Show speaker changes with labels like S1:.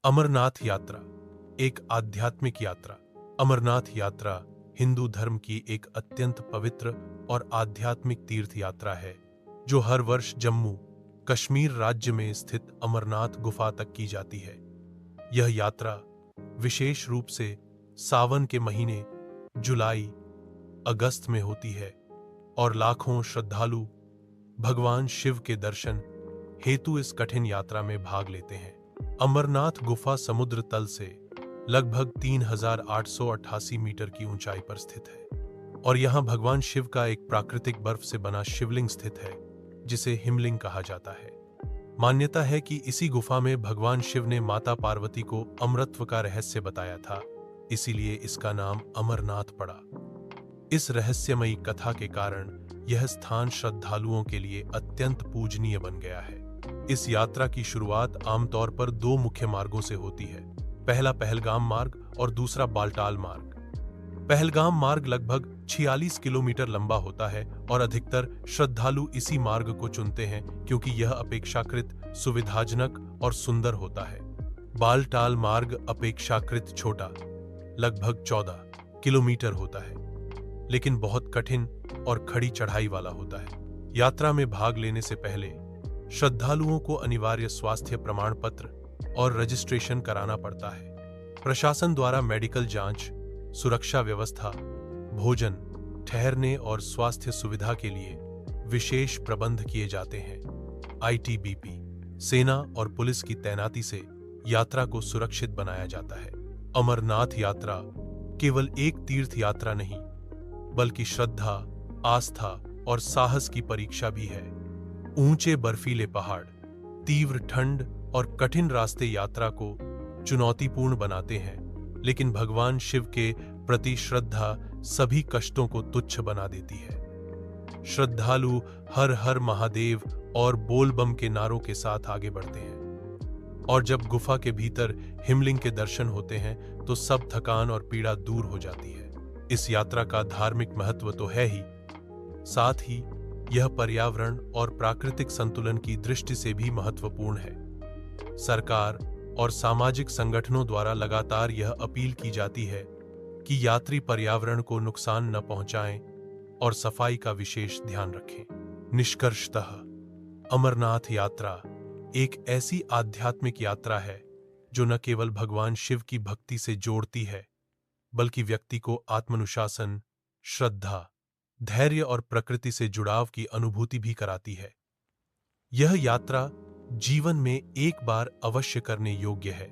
S1: अमरनाथ यात्रा एक आध्यात्मिक यात्रा। अमरनाथ यात्रा हिंदू धर्म की एक अत्यंत पवित्र और आध्यात्मिक तीर्थ यात्रा है जो हर वर्ष जम्मू कश्मीर राज्य में स्थित अमरनाथ गुफा तक की जाती है। यह यात्रा विशेष रूप से सावन के महीने जुलाई अगस्त में होती है और लाखों श्रद्धालु भगवान शिव के दर्शन हेतु इस कठिन यात्रा में भाग लेते हैं। अमरनाथ गुफा समुद्र तल से लगभग 3888 मीटर की ऊंचाई पर स्थित है और यहां भगवान शिव का एक प्राकृतिक बर्फ से बना शिवलिंग स्थित है जिसे हिमलिंग कहा जाता है। मान्यता है कि इसी गुफा में भगवान शिव ने माता पार्वती को अमरत्व का रहस्य बताया था, इसीलिए इसका नाम अमरनाथ पड़ा। इस रहस्यमयी कथा के कारण यह स्थान श्रद्धालुओं के लिए अत्यंत पूजनीय बन गया है। इस यात्रा की शुरुआत आमतौर पर दो मुख्य मार्गों से होती है, पहला पहलगाम मार्ग और दूसरा बालटाल मार्ग। पहलगाम मार्ग लगभग 46 किलोमीटर लंबा होता है और अधिकतर श्रद्धालु इसी मार्ग को चुनते हैं क्योंकि यह अपेक्षाकृत सुविधाजनक और सुंदर होता है। बालटाल मार्ग अपेक्षाकृत छोटा, लगभग 14 किलोमीटर होता है, लेकिन बहुत कठिन और खड़ी चढ़ाई वाला होता है। यात्रा में भाग लेने से पहले श्रद्धालुओं को अनिवार्य स्वास्थ्य प्रमाण पत्र और रजिस्ट्रेशन कराना पड़ता है। प्रशासन द्वारा मेडिकल जांच, सुरक्षा व्यवस्था, भोजन, ठहरने और स्वास्थ्य सुविधा के लिए विशेष प्रबंध किए जाते हैं। आईटीबीपी, सेना और पुलिस की तैनाती से यात्रा को सुरक्षित बनाया जाता है। अमरनाथ यात्रा केवल एक तीर्थ यात्रा नहीं, बल्कि श्रद्धा, आस्था और साहस की परीक्षा भी है। ऊंचे बर्फीले पहाड़, तीव्र ठंड और कठिन रास्ते यात्रा को चुनौतीपूर्ण बनाते हैं, लेकिन भगवान शिव के प्रति श्रद्धा सभी कष्टों को तुच्छ बना देती है। श्रद्धालु हर हर महादेव और बोल बम के नारों के साथ आगे बढ़ते हैं और जब गुफा के भीतर हिमलिंग के दर्शन होते हैं तो सब थकान और पीड़ा दूर हो जाती है। इस यात्रा का धार्मिक महत्व तो है ही, साथ ही यह पर्यावरण और प्राकृतिक संतुलन की दृष्टि से भी महत्वपूर्ण है। सरकार और सामाजिक संगठनों द्वारा लगातार यह अपील की जाती है कि यात्री पर्यावरण को नुकसान न पहुंचाएं और सफाई का विशेष ध्यान रखें। निष्कर्षतः अमरनाथ यात्रा एक ऐसी आध्यात्मिक यात्रा है जो न केवल भगवान शिव की भक्ति से जोड़ती है, बल्कि व्यक्ति को आत्मानुशासन, श्रद्धा, धैर्य और प्रकृति से जुड़ाव की अनुभूति भी कराती है। यह यात्रा जीवन में एक बार अवश्य करने योग्य है।